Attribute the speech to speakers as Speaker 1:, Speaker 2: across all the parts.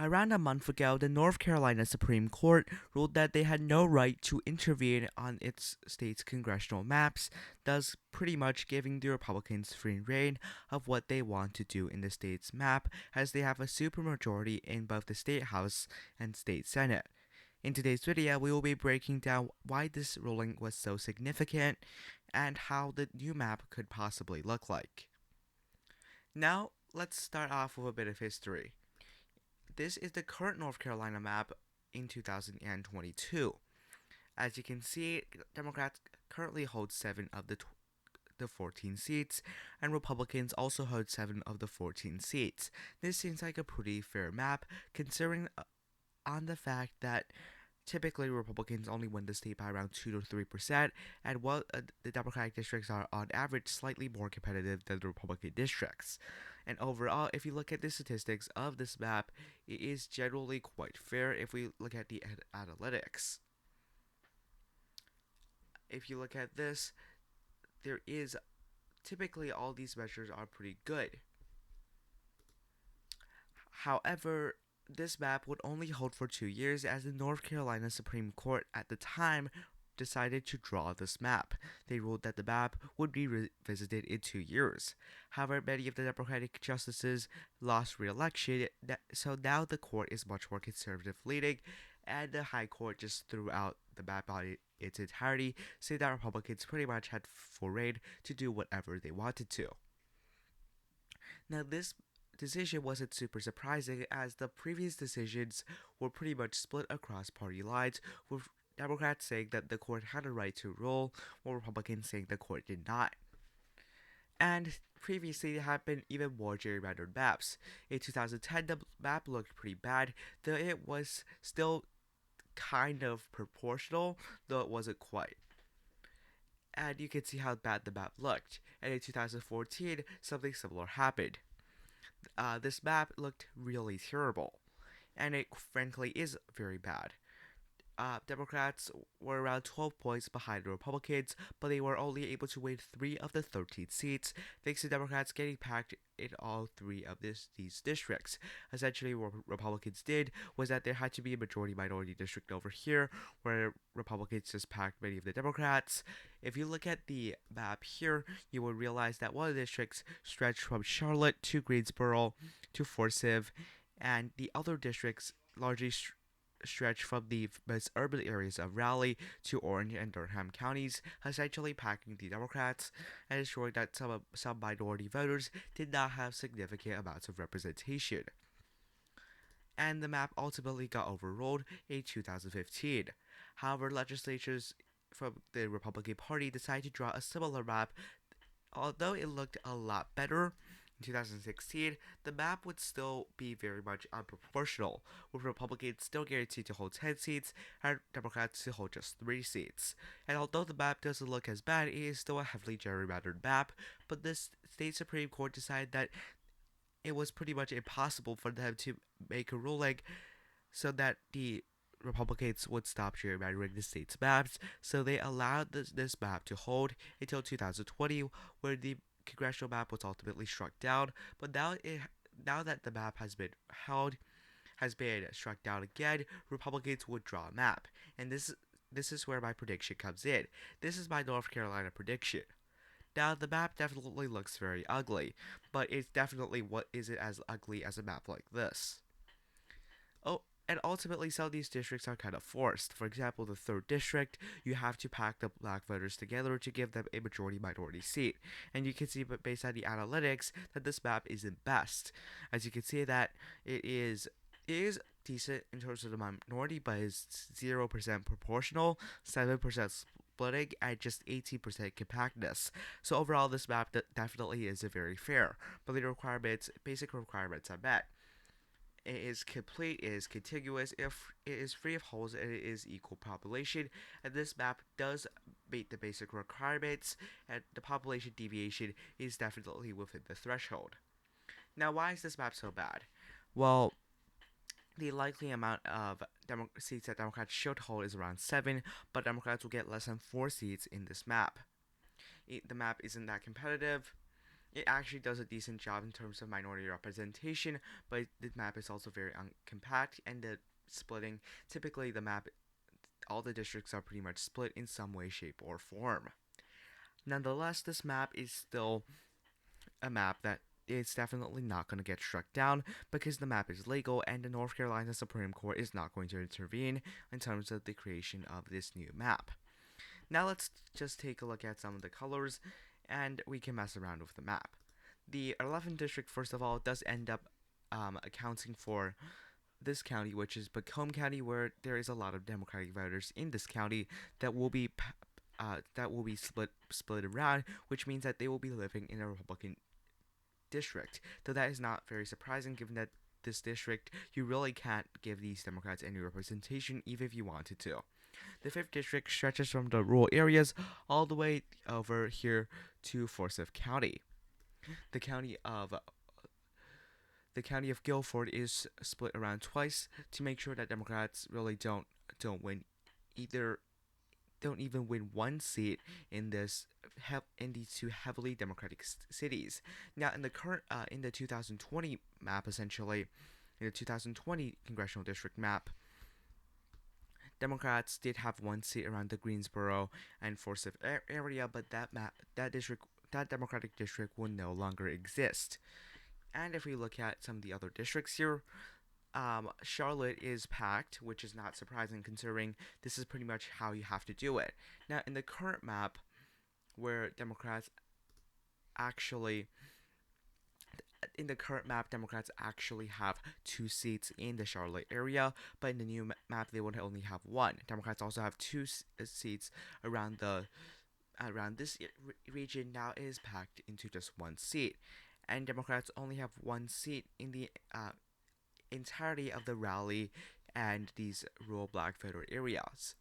Speaker 1: Around a month ago, the North Carolina Supreme Court ruled that they had no right to intervene on its state's congressional maps, thus pretty much giving the Republicans free rein of what they want to do in the state's map, as they have a supermajority in both the state house and state senate. In today's video, we will be breaking down why this ruling was so significant and how the new map could possibly look like. Now, let's start off with a bit of history. This is the current North Carolina map in 2022. As you can see, Democrats currently hold 7 of the 14 seats, and Republicans also hold 7 of the 14 seats. This seems like a pretty fair map, considering on the fact that typically Republicans only win the state by around 2 to 3%, and while the Democratic districts are on average slightly more competitive than the Republican districts. And overall, if you look at the statistics of this map, it is generally quite fair if we look at the analytics. If you look at this, there is typically all these measures are pretty good. However, this map would only hold for 2 years, as the North Carolina Supreme Court at the time decided to draw this map. They ruled that the map would be revisited in 2 years. However, many of the Democratic justices lost re-election, so now the court is much more conservative leaning, and the High Court just threw out the map on its entirety, saying that Republicans pretty much had full reign to do whatever they wanted to. Now, this decision wasn't super surprising, as the previous decisions were pretty much split across party lines, with Democrats saying that the court had a right to rule, while Republicans saying the court did not. And previously, there had been even more gerrymandered maps. In 2010, the map looked pretty bad, though it was still kind of proportional, though it wasn't quite. And you can see how bad the map looked. And in 2014, something similar happened. This map looked really terrible, and it frankly is very bad. Democrats were around 12 points behind the Republicans, but they were only able to win 3 of the 13 seats, thanks to Democrats getting packed in all 3 of these districts. Essentially, what Republicans did was that there had to be a majority-minority district over here, where Republicans just packed many of the Democrats. If you look at the map here, you will realize that one of the districts stretched from Charlotte to Greensboro to Forsyth, and the other districts largely stretch from the most urban areas of Raleigh to Orange and Durham counties, essentially packing the Democrats and ensuring that some minority voters did not have significant amounts of representation. And the map ultimately got overruled in 2015. However, legislatures from the Republican Party decided to draw a similar map. Although it looked a lot better in 2016, the map would still be very much unproportional, with Republicans still guaranteed to hold 10 seats and Democrats to hold just 3 seats. And although the map doesn't look as bad, it is still a heavily gerrymandered map, but the state Supreme Court decided that it was pretty much impossible for them to make a ruling so that the Republicans would stop gerrymandering the state's maps, so they allowed this map to hold until 2020, where the Congressional map was ultimately struck down. But now that the map has been struck down again, Republicans would draw a map, and this is where my prediction comes in. This is my North Carolina prediction. Now, the map definitely looks very ugly, but it's definitely what isn't as ugly as a map like this. Oh, and ultimately, some of these districts are kind of forced. For example, the 3rd district, you have to pack the black voters together to give them a majority-minority seat. And you can see, but based on the analytics, that this map isn't best. As you can see that it is decent in terms of the minority, but is 0% proportional, 7% splitting, and just 18% compactness. So overall, this map definitely isn't very fair, but the basic requirements are met. It is complete, it is contiguous, it is free of holes, and it is equal population. And this map does meet the basic requirements, and the population deviation is definitely within the threshold. Now, why is this map so bad? Well, the likely amount of seats that Democrats should hold is around 7, but Democrats will get less than 4 seats in this map. The map isn't that competitive. It actually does a decent job in terms of minority representation, but the map is also very uncompact, and the splitting, typically the map, all the districts are pretty much split in some way, shape, or form. Nonetheless, this map is still a map that is definitely not going to get struck down because the map is legal and the North Carolina Supreme Court is not going to intervene in terms of the creation of this new map. Now let's just take a look at some of the colors and we can mess around with the map. The 11th district, first of all, does end up accounting for this county, which is Macomb County, where there is a lot of Democratic voters in this county that will be split around, which means that they will be living in a Republican district. Though that is not very surprising, given that this district you really can't give these Democrats any representation, even if you wanted to. The 5th district stretches from the rural areas all the way over here to Forsyth County. The county of Guilford is split around twice to make sure that Democrats really don't win either, don't even win one seat in these two heavily Democratic cities. Now, in the 2020 map, essentially, in the 2020 congressional district map, Democrats did have one seat around the Greensboro and Forsyth area, but that Democratic district will no longer exist. And if we look at some of the other districts here, Charlotte is packed, which is not surprising considering this is pretty much how you have to do it. Now, in the current map, where Democrats actually have 2 seats in the Charlotte area, but in the new map they would only have 1. Democrats also have 2 seats around this region. Now it is packed into just 1 seat, and Democrats only have 1 seat in the entirety of the Raleigh and these rural black voter areas.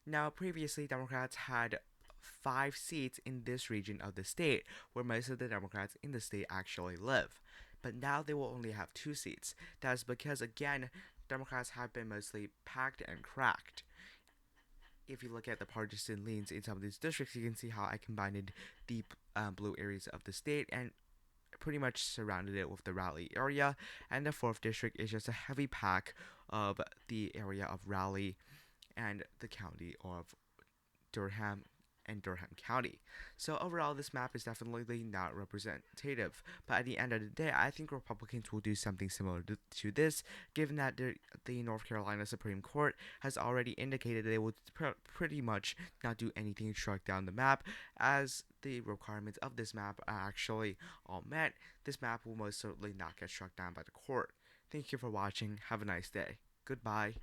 Speaker 1: Now, previously, Democrats had 5 seats in this region of the state, where most of the Democrats in the state actually live. But now they will only have 2 seats. That is because, again, Democrats have been mostly packed and cracked. If you look at the partisan leans in some of these districts, you can see how I combined the blue areas of the state and pretty much surrounded it with the Raleigh area, and the 4th district is just a heavy pack of the area of Raleigh and the county of Durham and Durham County. So overall, this map is definitely not representative, but at the end of the day, I think Republicans will do something similar to this, given that the North Carolina Supreme Court has already indicated they will pretty much not do anything to strike down the map, as the requirements of this map are actually all met. This map will most certainly not get struck down by the court. Thank you for watching. Have a nice day. Goodbye.